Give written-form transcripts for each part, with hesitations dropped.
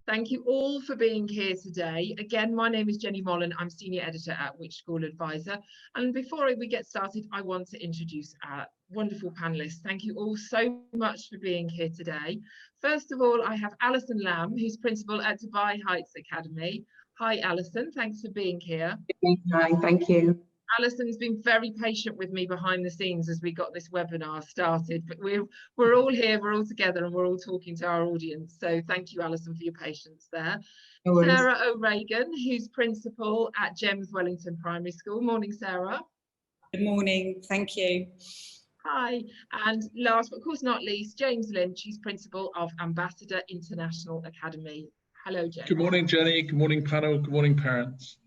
Thank you all for being here today. Again, my name is Jenny Mollen. I'm Senior Editor at Which School Advisor. And before we get started, I want to introduce our wonderful panelists. Thank you all so much for being here today. First of all, I have Alison Lamb, who's Principal at Dubai Heights Academy. Hi, Alison. Thanks for being here. Hi, thank you. Alison's been very patient with me behind the scenes as we got this webinar started, but we're all here, we're all together, and we're all talking to our audience. So thank you, Alison, for your patience there. No Sarah O'Regan, who's principal at Gems Wellington Primary School. Morning, Sarah. Good morning, thank you. Hi, and last but of course not least, James Lynch, who's principal of Ambassador International Academy. Hello, James. Good morning, Jenny. Good morning, panel. Good morning, parents.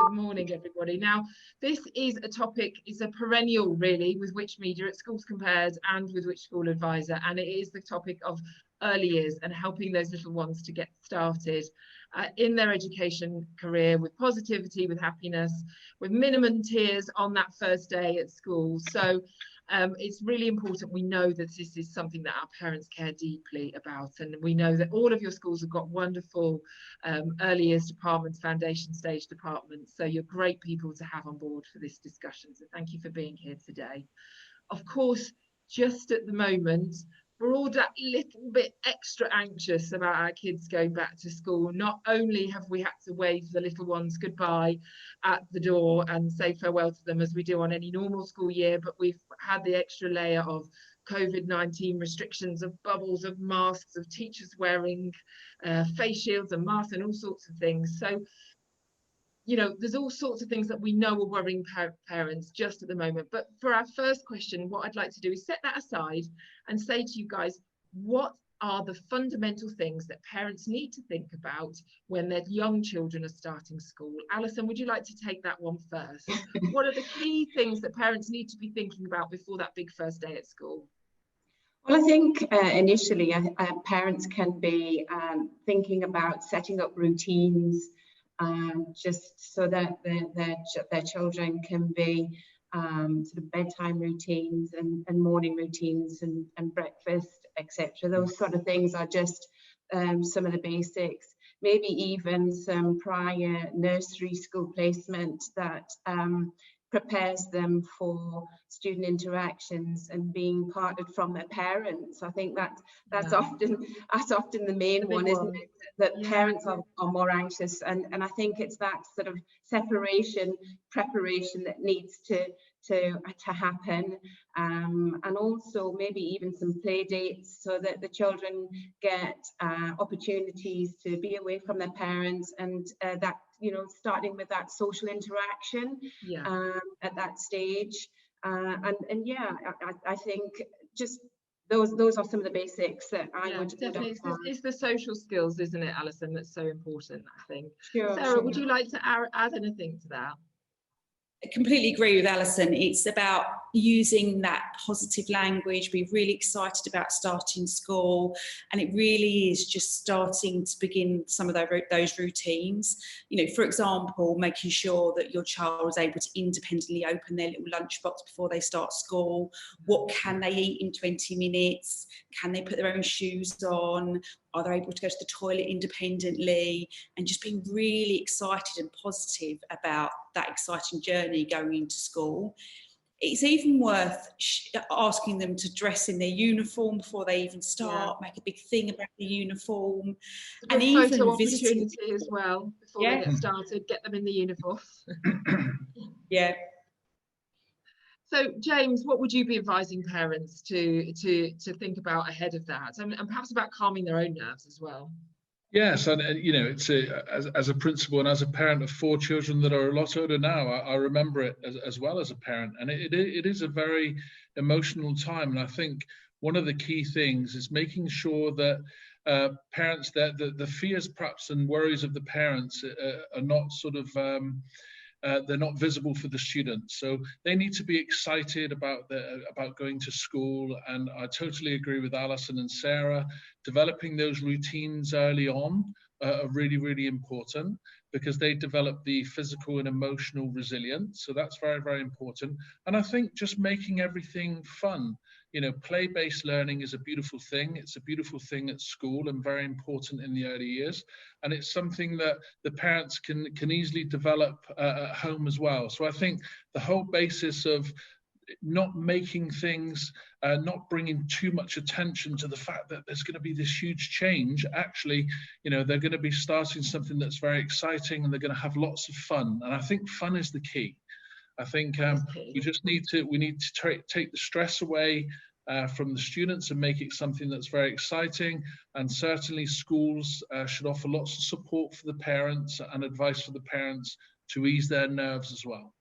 Good morning, everybody. Now, this is a topic, it's a perennial really with Which Media at Schools Compared and with Which School Advisor, and it is the topic of early years and helping those little ones to get started in their education career with positivity, with happiness, with minimum tears on that first day at school. So it's really important we know that this is something that our parents care deeply about, and we know that all of your schools have got wonderful early years departments, foundation stage departments, so you're great people to have on board for this discussion, so thank you for being here today. Of course, just at the moment, we're all that little bit extra anxious about our kids going back to school. Not only have we had to wave the little ones goodbye at the door and say farewell to them as we do on any normal school year, but we've had the extra layer of COVID-19 restrictions, of bubbles, of masks, of teachers wearing face shields and masks and all sorts of things. So, you know, there's all sorts of things that we know are worrying parents just at the moment. But for our first question, what I'd like to do is set that aside and say to you guys, what are the fundamental things that parents need to think about when their young children are starting school? Alison, would you like to take that one first? What are the key things that parents need to be thinking about before that big first day at school? Well, I think initially parents can be thinking about setting up routines just so that their children can be sort of bedtime routines and morning routines and breakfast, etc. Those sort of things are just some of the basics. Maybe even some prior nursery school placement that prepares them for student interactions and being parted from their parents. I think that's often the main one, isn't it? That parents are more anxious, and I think it's that sort of preparation that needs to happen, and also maybe even some play dates so that the children get opportunities to be away from their parents, and that, you know, starting with that social interaction at that stage, and yeah, I think just those are some of the basics that I would definitely. It's the social skills, isn't it, Alison, that's so important, I think. Sure, Sarah, would you like to add anything to that? I completely agree with Alison. It's about using that positive language, be really excited about starting school, and it really is just starting to begin some of those routines. You know, for example, making sure that your child is able to independently open their little lunchbox before they start school. What can they eat in 20 minutes? Can they put their own shoes on? Are they able to go to the toilet independently? And just being really excited and positive about that exciting journey going into school. It's even worth asking them to dress in their uniform before they even start, make a big thing about the uniform. And even photo opportunity as well before they get started, get them in the uniform. Yeah. So, James, what would you be advising parents to think about ahead of that, and perhaps about calming their own nerves as well? Yes, and you know, it's as a principal and as a parent of 4 children that are a lot older now, I remember it as well as a parent, and it is a very emotional time. And I think one of the key things is making sure that parents, that the fears perhaps and worries of the parents are not sort of they're not visible for the students, so they need to be excited about going to school. And I totally agree with Alison and Sarah. Developing those routines early on are really, really important, because they develop the physical and emotional resilience. So that's very, very important. And I think just making everything fun. you know, play-based learning is a beautiful thing. It's a beautiful thing at school and very important in the early years. And it's something that the parents can easily develop at home as well. So I think the whole basis of not making things, not bringing too much attention to the fact that there's going to be this huge change. Actually, you know, they're going to be starting something that's very exciting, and they're going to have lots of fun. And I think fun is the key. I think we just need to take the stress away from the students and make it something that's very exciting. And certainly schools should offer lots of support for the parents and advice for the parents to ease their nerves as well.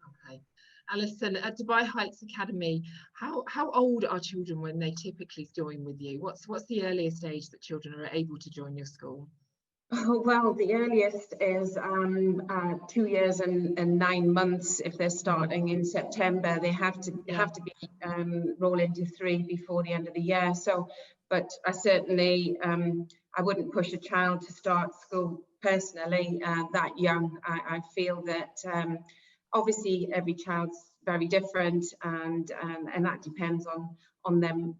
Okay. Alison, at Dubai Heights Academy, how old are children when they typically join with you? What's the earliest age that children are able to join your school? Oh, well, the earliest is 2 years and 9 months. If they're starting in September, they have to be roll into 3 before the end of the year. So, but I certainly I wouldn't push a child to start school personally that young. I feel that obviously every child's very different, and that depends on them,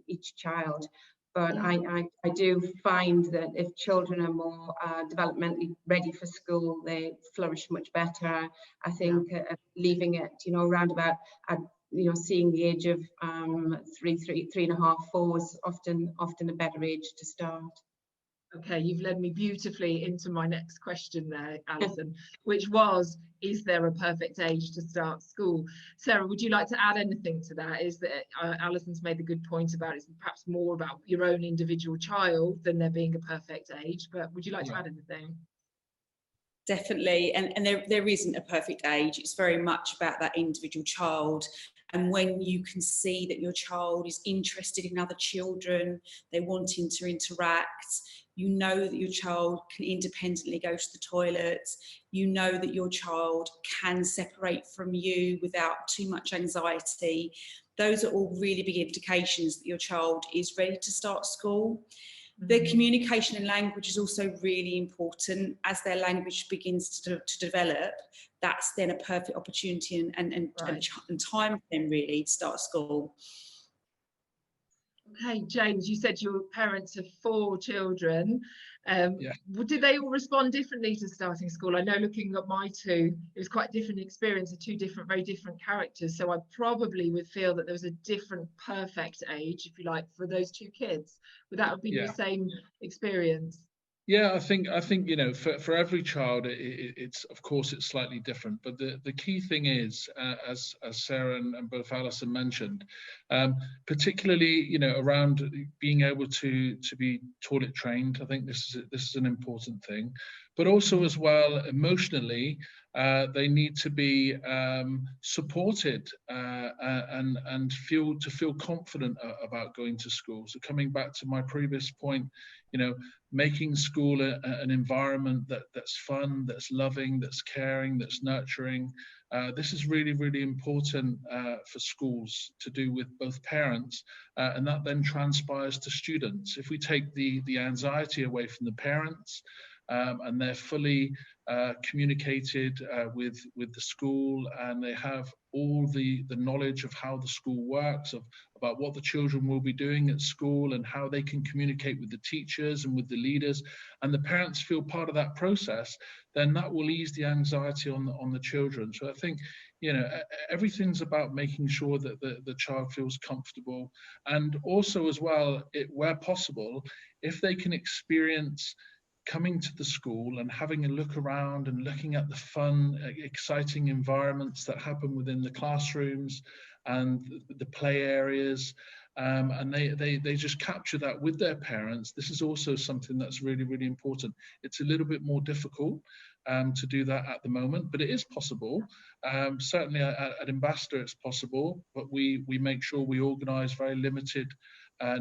each child. But I do find that if children are more developmentally ready for school, they flourish much better. I think leaving it, you know, around about, you know, seeing the age of 3.5, 4 is often a better age to start. Okay, you've led me beautifully into my next question there, Alison, which was, is there a perfect age to start school? Sarah, would you like to add anything to that? Is that Alison's made the good point about it's perhaps more about your own individual child than there being a perfect age, but would you like to add anything? Definitely, and there isn't a perfect age. It's very much about that individual child. And when you can see that your child is interested in other children, they're wanting to interact, you know that your child can independently go to the toilet, you know that your child can separate from you without too much anxiety. Those are all really big indications that your child is ready to start school. Their communication and language is also really important. As their language begins to develop, that's then a perfect opportunity and time for them really to start school. Okay, James, you said your parents have 4 children. Did they all respond differently to starting school? I know looking at my 2, it was quite a different experience of 2 very different characters. So I probably would feel that there was a different perfect age, if you like, for those 2 kids. Would that have been the same experience? Yeah, I think you know, for every child, it's of course it's slightly different. But the key thing is, as Sarah and both Alison mentioned, particularly, you know, around being able to be toilet trained. I think this is an important thing. But also as well, emotionally, they need to be supported and feel confident about going to school. So coming back to my previous point, you know, making school an environment that's fun, that's loving, that's caring, that's nurturing. This is really, really important for schools to do with both parents, and that then transpires to students. If we take the anxiety away from the parents, and they're fully communicated with the school, and they have all the knowledge of how the school works, about what the children will be doing at school and how they can communicate with the teachers and with the leaders, and the parents feel part of that process, then that will ease the anxiety on the children. So I think, you know, everything's about making sure that the child feels comfortable, and also as well, where possible, if they can experience coming to the school and having a look around and looking at the fun, exciting environments that happen within the classrooms and the play areas, and they just capture that with their parents. This is also something that's really, really important. It's a little bit more difficult to do that at the moment, but it is possible. Certainly at Ambassador it's possible, but we make sure we organise very limited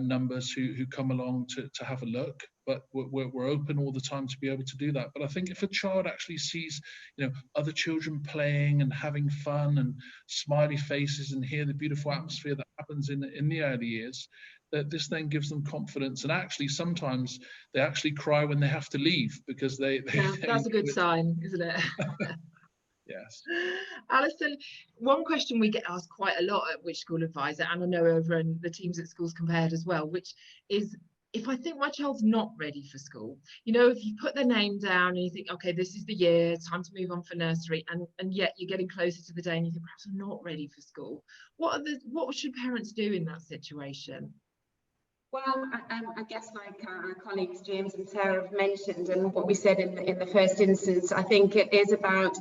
numbers who come along to have a look, but we're open all the time to be able to do that. But I think if a child actually sees, you know, other children playing and having fun and smiley faces and hear the beautiful atmosphere that happens in the early years, that this then gives them confidence. And actually sometimes they actually cry when they have to leave, because that's a good sign, isn't it? Yes. Alison, one question we get asked quite a lot at Which School Advisor, and I know over in the teams at Schools Compared as well, which is, if I think my child's not ready for school, you know, if you put their name down and you think, okay, this is the year, time to move on for nursery, and yet you're getting closer to the day and you think perhaps I'm not ready for school. What should parents do in that situation? Well, I guess like our colleagues James and Sarah have mentioned, and what we said in the first instance, I think it is about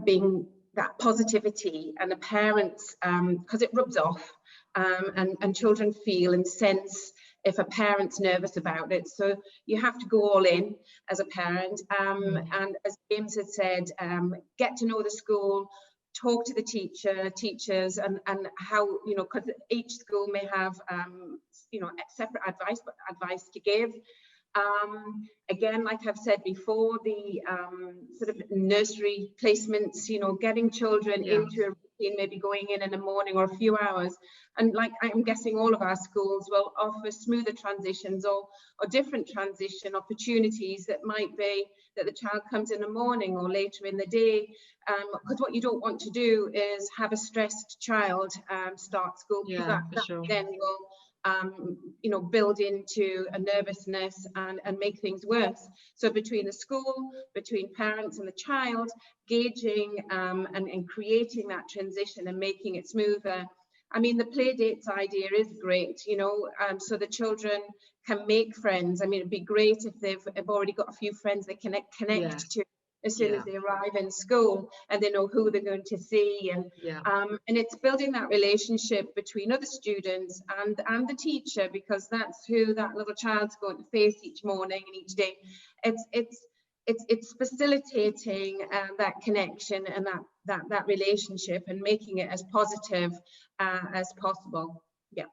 being that positivity, and the parents, because it rubs off, and children feel and sense if a parent's nervous about it. So you have to go all in as a parent, and as James had said, get to know the school, talk to the teachers, and how, you know, because each school may have you know, separate advice to give. Again, like I've said before, the sort of nursery placements, you know, getting children into a routine, maybe going in the morning or a few hours, and like I'm guessing all of our schools will offer smoother transitions or different transition opportunities that might be that the child comes in the morning or later in the day, because what you don't want to do is have a stressed child start school, because that sure. then will you know, build into a nervousness and make things worse. So between the school, between parents and the child, gauging and creating that transition and making it smoother. I mean, the play dates idea is great, you know, so the children can make friends. I mean, it'd be great if they've already got a few friends they can connect to as soon as they arrive in school, and they know who they're going to see, and it's building that relationship between other students and the teacher, because that's who that little child's going to face each morning and each day. It's facilitating that connection and that relationship, and making it as positive as possible.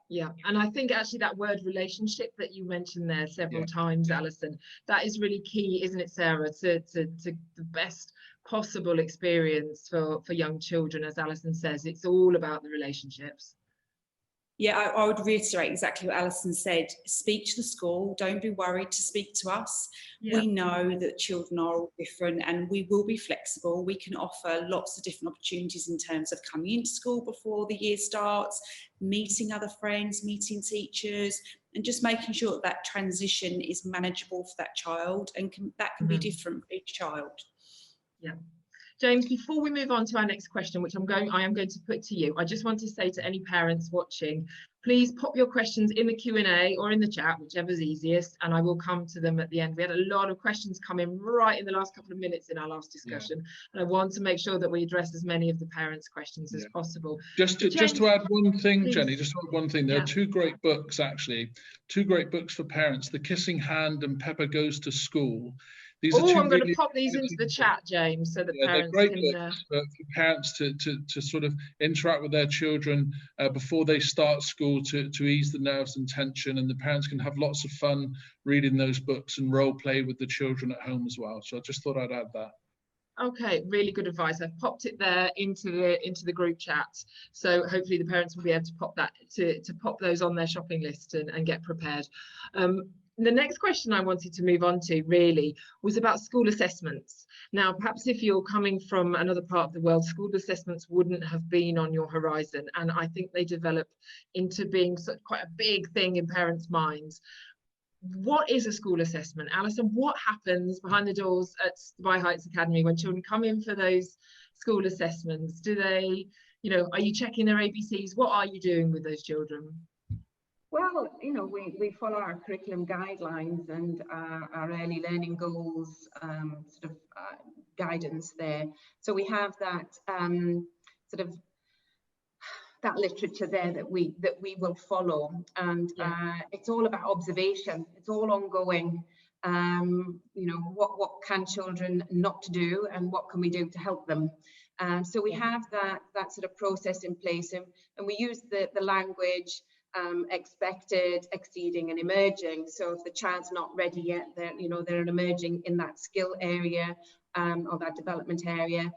Yeah, and I think actually that word relationship that you mentioned there several times, Alison, that is really key, isn't it, Sarah, to the best possible experience for young children. As Alison says, it's all about the relationships. Yeah, I would reiterate exactly what Alison said. Speak to the school. Don't be worried to speak to us. We know that children are all different, and we will be flexible. We can offer lots of different opportunities in terms of coming into school before the year starts, meeting other friends, meeting teachers, and just making sure that that transition is manageable for that child, and that can be different for each child. Yeah. James, before we move on to our next question, which I am going to put to you, I just want to say to any parents watching, please pop your questions in the Q&A or in the chat, whichever's easiest, and I will come to them at the end. We had a lot of questions come in right in the last couple of minutes in our last discussion, and I want to make sure that we address as many of the parents' questions as possible. Just to add one thing, please. Jenny, just to add one thing, there are two great books, actually, two great books for parents, The Kissing Hand and Pepper Goes to School. I'm going to pop these into the chat, James, so that parents they're great can... for parents to sort of interact with their children before they start school, to ease the nerves and tension, and the parents can have lots of fun reading those books and role play with the children at home as well. So I just thought I'd add that. Okay, really good advice. I've popped it there into the group chat, so hopefully the parents will be able to pop that to pop those on their shopping list and get prepared. The next question I wanted to move on to really was about school assessments. Now, perhaps if you're coming from another part of the world, school assessments wouldn't have been on your horizon, and I think they develop into being quite a big thing in parents' minds. What is a school assessment? Alison, what happens behind the doors at Dubai Heights Academy when children come in for those school assessments? Do they, you know, are you checking their ABCs? What are you doing with those children? Well, you know, we follow our curriculum guidelines and our early learning goals guidance there. So we have that that literature there that we will follow, and it's all about observation. It's all ongoing. You know, what can children not do, and what can we do to help them? So we have that sort of process in place, and we use the language. Expected, exceeding, and emerging. So if the child's not ready yet, they're emerging in that skill area or that development area,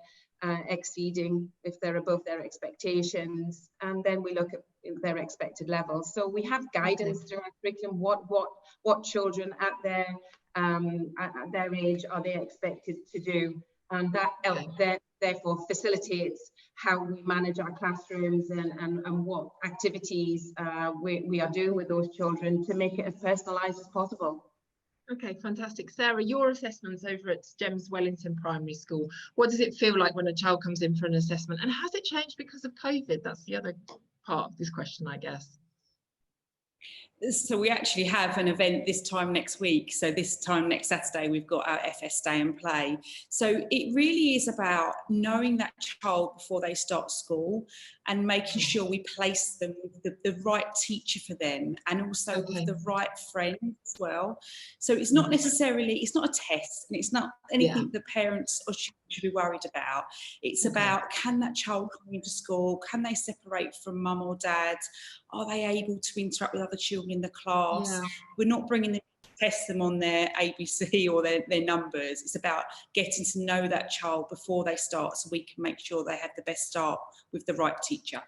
exceeding if they're above their expectations, and then we look at their expected levels. So we have guidance through our curriculum. What children at their age are they expected to do? and that therefore facilitates how we manage our classrooms and what activities we are doing with those children to make it as personalised as possible. Okay, fantastic. Sarah, your assessments over at Gems Wellington Primary School, what does it feel like when a child comes in for an assessment, and has it changed because of COVID? That's the other part of this question, I guess. So we actually have an event this time next week. So this time next Saturday, we've got our FS Day and Play. So it really is about knowing that child before they start school and making sure we place them with the right teacher for them, and also with the right friends as well. So it's not necessarily, it's not a test, and it's not anything that parents or should be worried about. It's about, can that child come into school? Can they separate from mum or dad? Are they able to interact with other children in the class? We're not bringing them to test them on their ABC or their numbers. It's about getting to know that child before they start, so we can make sure they have the best start with the right teacher.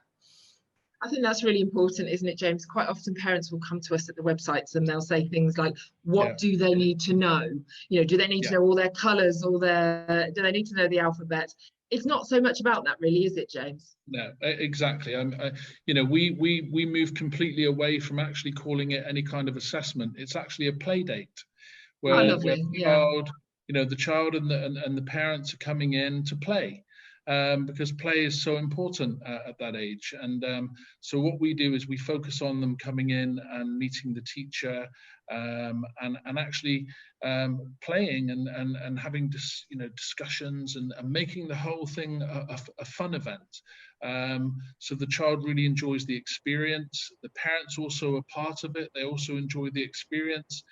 I think that's really important, isn't it, James? Quite often parents will come to us at the websites and they'll say things like, what do they need to know? You know, do they need to know all their colours, do they need to know the alphabet? It's not so much about that, really, is it, James? No, exactly. You know, we moved completely away from actually calling it any kind of assessment. It's actually a play date, where the child, you know, the child and the parents are coming in to play. Because play is so important at that age. And so what we do is we focus on them coming in and meeting the teacher, and actually playing and having discussions and making the whole thing a fun event. So the child really enjoys the experience. The parents also are part of it. They also enjoy the experience.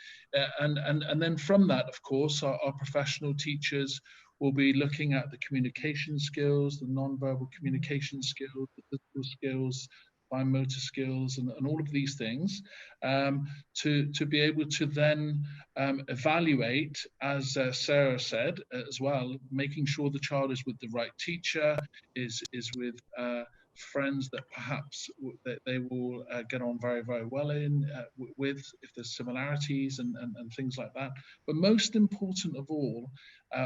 And then from that, of course, our professional teachers will be looking at the communication skills, the non-verbal communication skills, the physical skills, fine motor skills, and all of these things, to be able to then evaluate, as Sarah said as well, making sure the child is with the right teacher, is with friends that perhaps that they will get on very, very well with, if there's similarities and things like that. But most important of all,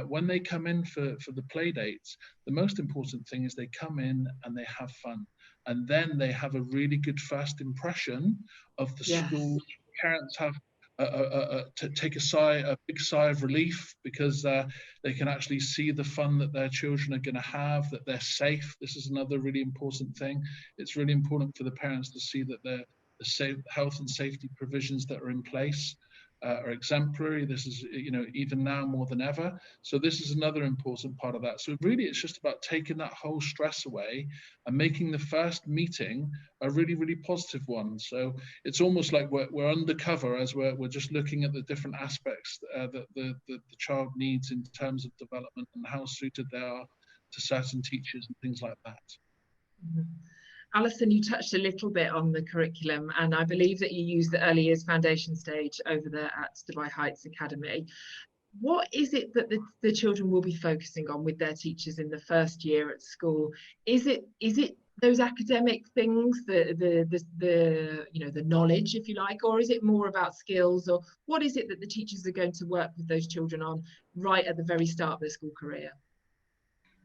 when they come in for the play dates, the most important thing is they come in and they have fun, and then they have a really good first impression of the school. Parents have to take a big sigh of relief, because they can actually see the fun that their children are going to have, that they're safe. This is another really important thing. It's really important for the parents to see that the safe health and safety provisions that are in place are exemplary. This is, you know, even now more than ever. So this is another important part of that. So really, it's just about taking that whole stress away and making the first meeting a really, really positive one. So it's almost like we're undercover, as we're just looking at the different aspects that the child needs in terms of development and how suited they are to certain teachers and things like that. Alison, you touched a little bit on the curriculum, and I believe that you use the early years foundation stage over there at Dubai Heights Academy. What is it that the children will be focusing on with their teachers in the first year at school? Is it those academic things, the you know, the knowledge, if you like, or is it more about skills, or what is it that the teachers are going to work with those children on right at the very start of their school career?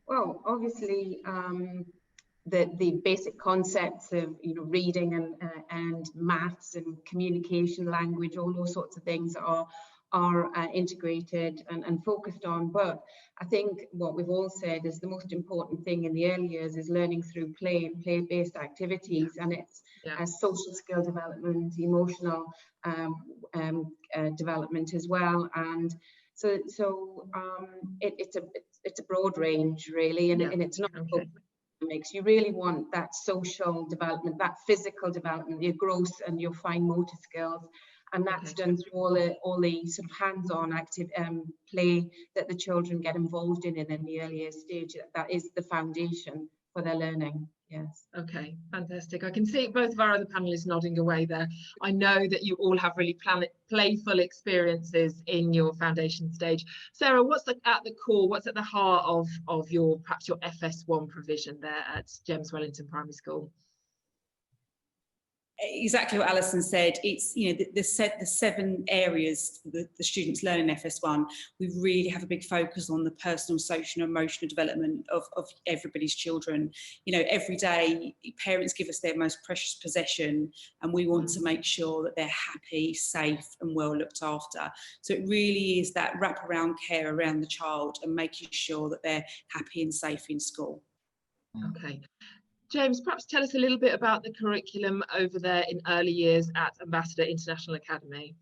Well, obviously, the basic concepts of, you know, reading and maths and communication, language, all those sorts of things are integrated and focused on. But I think what we've all said is the most important thing in the early years is learning through play and play-based activities, and it's social skill development, emotional development as well. And so it's a broad range, really, and it's not. You really want that social development, that physical development, your growth and your fine motor skills, and that's done through all the sort of hands-on active play that the children get involved in the earlier stage. That is the foundation for their learning. Yes. Okay, fantastic. I can see both of our other panelists nodding away there. I know that you all have really playful experiences in your foundation stage. Sarah, what's at the core, what's at the heart of your, perhaps your FS1 provision there at Gems Wellington Primary School? Exactly what Alison said. It's, you know, the 7 areas the students learn in FS1. We really have a big focus on the personal, social and emotional development of everybody's children. You know, every day parents give us their most precious possession, and we want to make sure that they're happy, safe and well looked after. So it really is that wraparound care around the child and making sure that they're happy and safe in school. Okay. James, perhaps tell us a little bit about the curriculum over there in early years at Ambassador International Academy.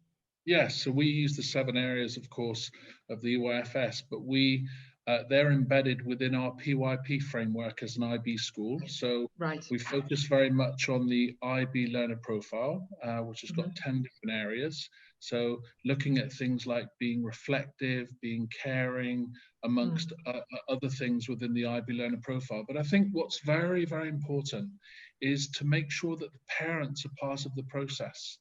Yes, so we use the 7 areas, of course, of the EYFS, but they're embedded within our PYP framework as an IB school. So we focus very much on the IB learner profile, which has got 10 different areas. So looking at things like being reflective, being caring, amongst other things within the IB learner profile. But I think what's very, very important is to make sure that the parents are part of the process.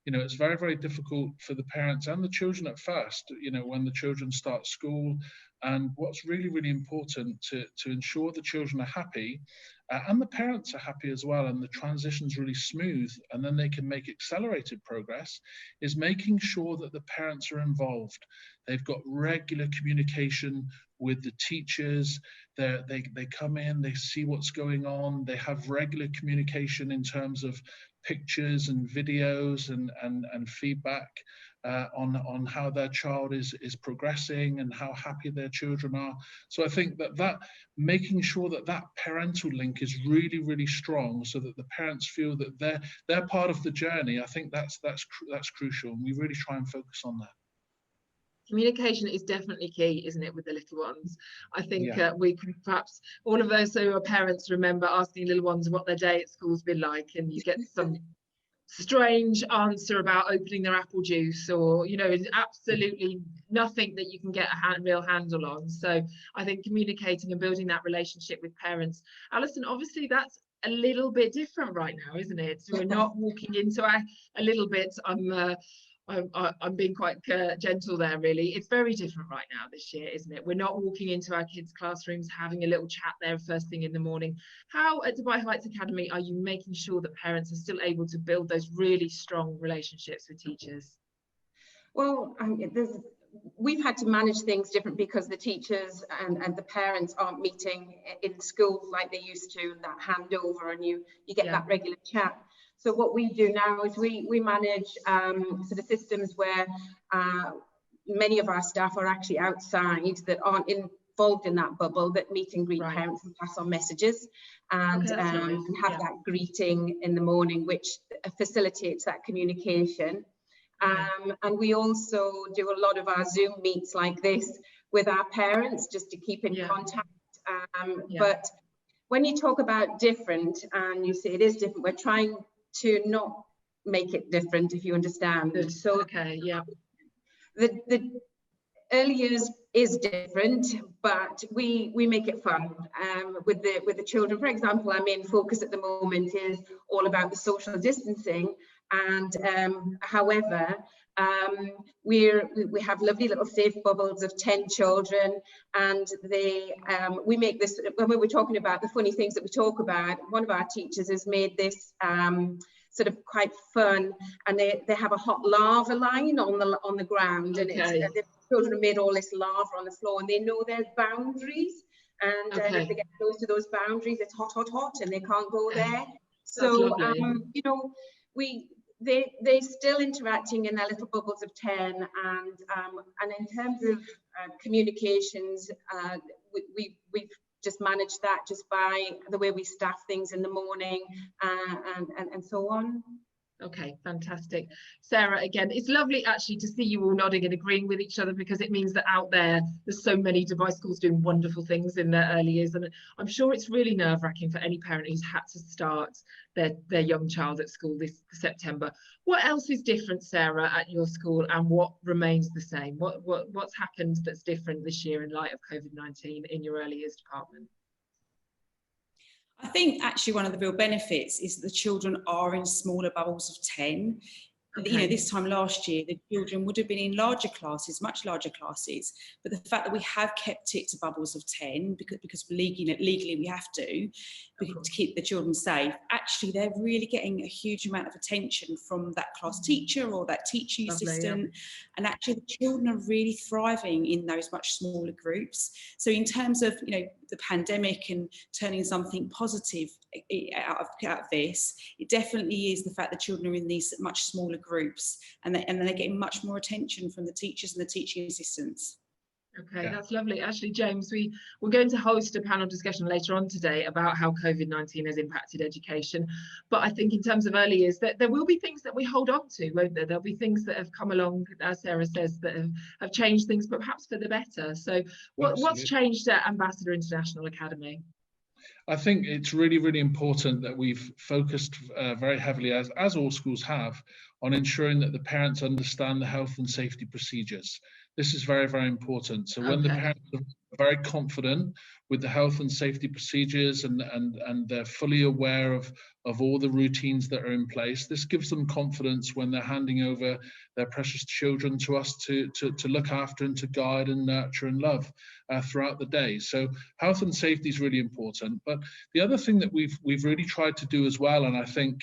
You know, it's very, very difficult for the parents and the children at first, you know, when the children start school. And what's really, really important to ensure the children are happy and the parents are happy as well, and the transition's really smooth, and then they can make accelerated progress, is making sure that the parents are involved. They've got regular communication with the teachers. They come in, they see what's going on. They have regular communication in terms of pictures and videos and feedback on how their child is progressing and how happy their children are. So I think that making sure that parental link is really, really strong, so that the parents feel that they're part of the journey. I think that's crucial, and we really try and focus on that. Communication is definitely key, isn't it, with the little ones? I think we can perhaps, all of those who are parents, remember asking little ones what their day at school's been like, and you get some strange answer about opening their apple juice, or, you know, absolutely nothing that you can get a real handle on. So I think communicating and building that relationship with parents. Alison, obviously that's a little bit different right now, isn't it? So we're not walking into a little bit, I'm being quite gentle there, really. It's very different right now this year, isn't it? We're not walking into our kids' classrooms having a little chat there first thing in the morning. How at Dubai Heights Academy are you making sure that parents are still able to build those really strong relationships with teachers? Well, we've had to manage things different because the teachers and the parents aren't meeting in schools like they used to, that handover, and you get that regular chat. So what we do now is we manage sort of systems where many of our staff are actually outside, that aren't involved in that bubble, that meet and greet parents and pass on messages, and have that greeting in the morning, which facilitates that communication. And we also do a lot of our Zoom meets like this with our parents, just to keep in contact. But when you talk about different, and you say it is different, we're trying to not make it different, if you understand. So the early years is different, but we make it fun with the children. For example, our main focus at the moment is all about the social distancing, and however, we have lovely little safe bubbles of 10 children, and we make this, when we were talking about the funny things that we talk about, one of our teachers has made this sort of quite fun, and they have a hot lava line on the ground, and the children have made all this lava on the floor, and they know there's boundaries, and if they get close to those boundaries, it's hot, hot, hot, and they can't go there. So you know, they're still interacting in their little bubbles of 10, and in terms of communications, we've just managed that just by the way we staff things in the morning, and so on. Okay, fantastic. Sarah, again, it's lovely actually to see you all nodding and agreeing with each other, because it means that out there's so many Dubai schools doing wonderful things in their early years, and I'm sure it's really nerve-wracking for any parent who's had to start their young child at school this September. What else is different, Sarah, at your school, and what remains the same? What's happened that's different this year in light of COVID-19 in your early years department? I think actually one of the real benefits is that the children are in smaller bubbles of 10. You know, this time last year, the children would have been in larger classes, much larger classes. But the fact that we have kept it to bubbles of 10, because legally we have to keep the children safe, actually they're really getting a huge amount of attention from that class teacher or that teaching assistant. And actually the children are really thriving in those much smaller groups. So in terms of, you know, the pandemic and turning something positive out of this, it definitely is the fact that children are in these much smaller groups, and then they're getting much more attention from the teachers and the teaching assistants. Okay, that's lovely. Actually, James, we're going to host a panel discussion later on today about how COVID-19 has impacted education. But I think in terms of early years, that there will be things that we hold on to, won't there? There'll be things that have come along, as Sarah says, that have changed things, but perhaps for the better. So what's changed at Ambassador International Academy? I think it's really, really important that we've focused very heavily, as all schools have, on ensuring that the parents understand the health and safety procedures. This is very, very important. So when the parents are very confident with the health and safety procedures and they're fully aware of all the routines that are in place, this gives them confidence when they're handing over their precious children to us to look after and to guide and nurture and love throughout the day. So health and safety is really important. But the other thing that we've really tried to do as well, and I think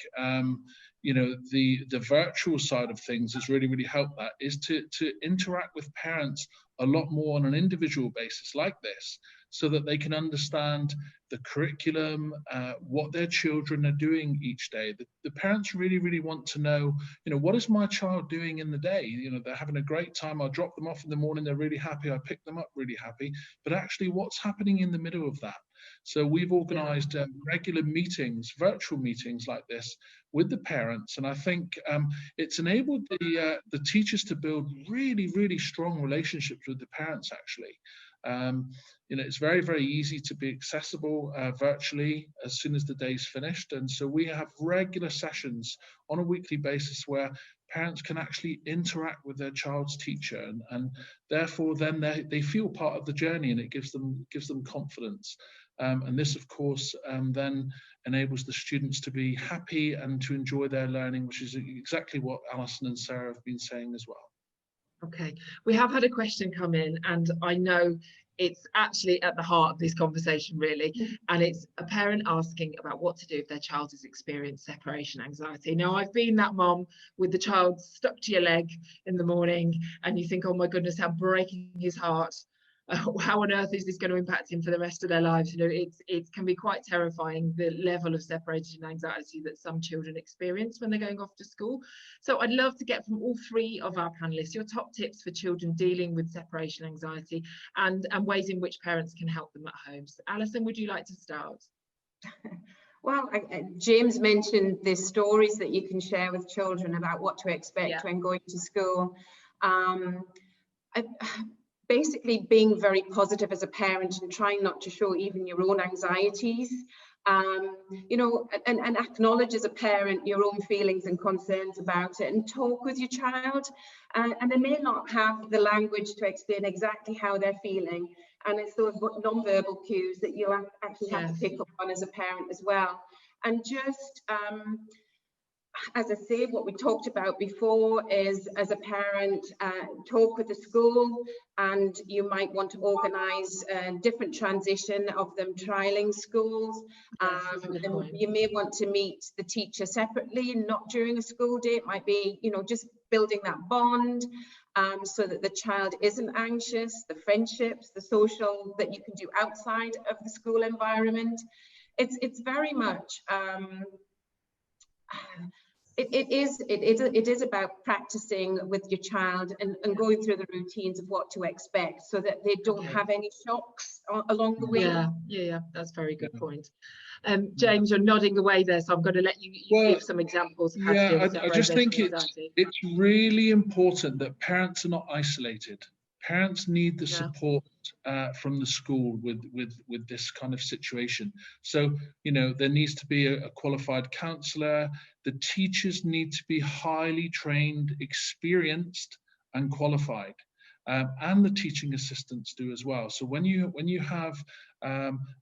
you know, the virtual side of things has really, really helped that, is to interact with parents a lot more on an individual basis like this, so that they can understand the curriculum, what their children are doing each day. The parents really, really want to know, you know, what is my child doing in the day? You know, they're having a great time. I drop them off in the morning, they're really happy. I pick them up really happy. But actually, what's happening in the middle of that? So we've organised regular meetings, virtual meetings like this with the parents, and I think it's enabled the teachers to build really, really strong relationships with the parents. Actually, you know, it's very, very easy to be accessible virtually as soon as the day's finished, and so we have regular sessions on a weekly basis where parents can actually interact with their child's teacher, and therefore then they feel part of the journey, and it gives them confidence. And this, of course, then enables the students to be happy and to enjoy their learning, which is exactly what Alison and Sarah have been saying as well. Okay, we have had a question come in, and I know it's actually at the heart of this conversation, really, and it's a parent asking about what to do if their child has experienced separation anxiety. Now, I've been that mom with the child stuck to your leg in the morning, and you think, oh my goodness, how breaking his heart. How on earth is this going to impact him for the rest of their lives? You know, it can be quite terrifying, the level of separation anxiety that some children experience when they're going off to school. So I'd love to get from all three of our panelists your top tips for children dealing with separation anxiety and ways in which parents can help them at home. So Alison, would you like to start? Well, James mentioned the stories that you can share with children about what to expect when going to school. Basically being very positive as a parent and trying not to show even your own anxieties, you know, and acknowledge as a parent your own feelings and concerns about it, and talk with your child. And they may not have the language to explain exactly how they're feeling, and it's those non-verbal cues that you actually have to pick up on as a parent as well. And just as I say, what we talked about before is, as a parent, talk with the school, and you might want to organise a different transition of them trialling schools. You may want to meet the teacher separately, not during a school day. It might be, you know, just building that bond so that the child isn't anxious, the friendships, the social that you can do outside of the school environment. It's very much it is about practicing with your child and going through the routines of what to expect, so that they don't have any shocks along the way. Yeah, that's a very good point. James, you're nodding away there, so I'm going to let you give some examples of how to deal with separation. I just think it's really important that parents are not isolated. Parents need the support from the school with this kind of situation. So, you know, there needs to be a qualified counsellor. The teachers need to be highly trained, experienced and qualified. and the teaching assistants do as well. So when you have,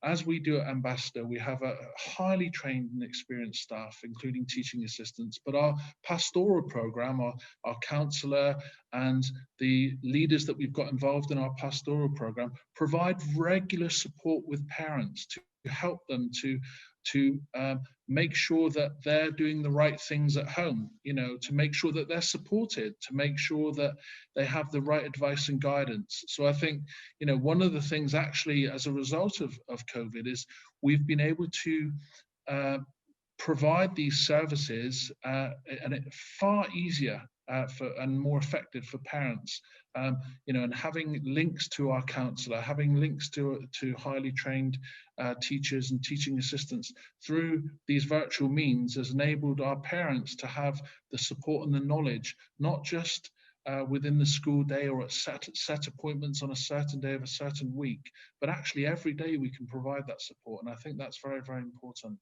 as we do at Ambassador, we have a highly trained and experienced staff, including teaching assistants, but our pastoral program, our counsellor and the leaders that we've got involved in our pastoral program provide regular support with parents to help them to make sure that they're doing the right things at home, to make sure that they're supported, to make sure that they have the right advice and guidance. So I think, one of the things actually as a result of COVID is we've been able to provide these services and it's far easier and more effective for parents, and having links to our counsellor, having links to highly trained teachers and teaching assistants through these virtual means has enabled our parents to have the support and the knowledge, not just within the school day or at set appointments on a certain day of a certain week, but actually every day we can provide that support. And I think that's very, very important.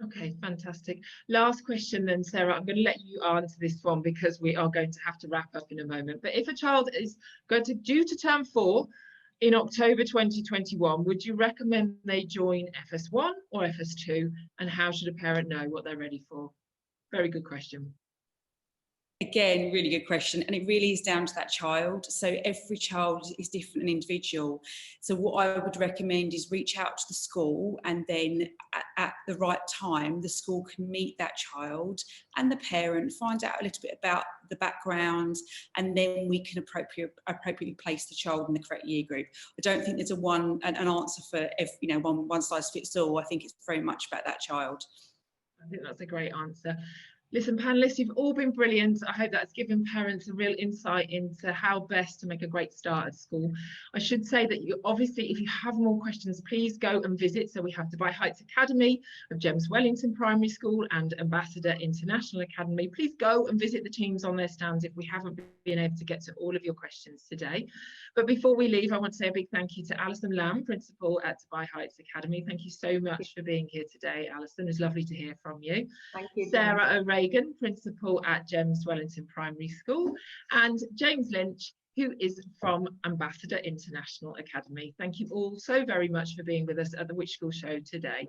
Okay, fantastic. Last question then, Sarah. I'm going to let you answer this one because we are going to have to wrap up in a moment. But if a child is due to term 4 in October 2021, would you recommend they join FS1 or FS2? And how should a parent know what they're ready for? Very good question. Again, really good question, and it really is down to that child. So every child is different and individual. So what I would recommend is reach out to the school, and then at the right time, the school can meet that child and the parent, find out a little bit about the background, and then we can appropriately place the child in the correct year group. I don't think there's an answer for every, one size fits all. I think it's very much about that child. I think that's a great answer. Listen, panelists, you've all been brilliant. I hope that's given parents a real insight into how best to make a great start at school. I should say that you obviously, if you have more questions, please go and visit. So we have Dubai Heights Academy of James Wellington Primary School and Ambassador International Academy. Please go and visit the teams on their stands if we haven't been able to get to all of your questions today. But before we leave, I want to say a big thank you to Alison Lamb, Principal at Dubai Heights Academy. Thank you so much for being here today, Alison. It's lovely to hear from you. Thank you, Sarah O'Regan, Principal at James Wellington Primary School, and James Lynch, who is from Ambassador International Academy. Thank you all so very much for being with us at the Which School Show today.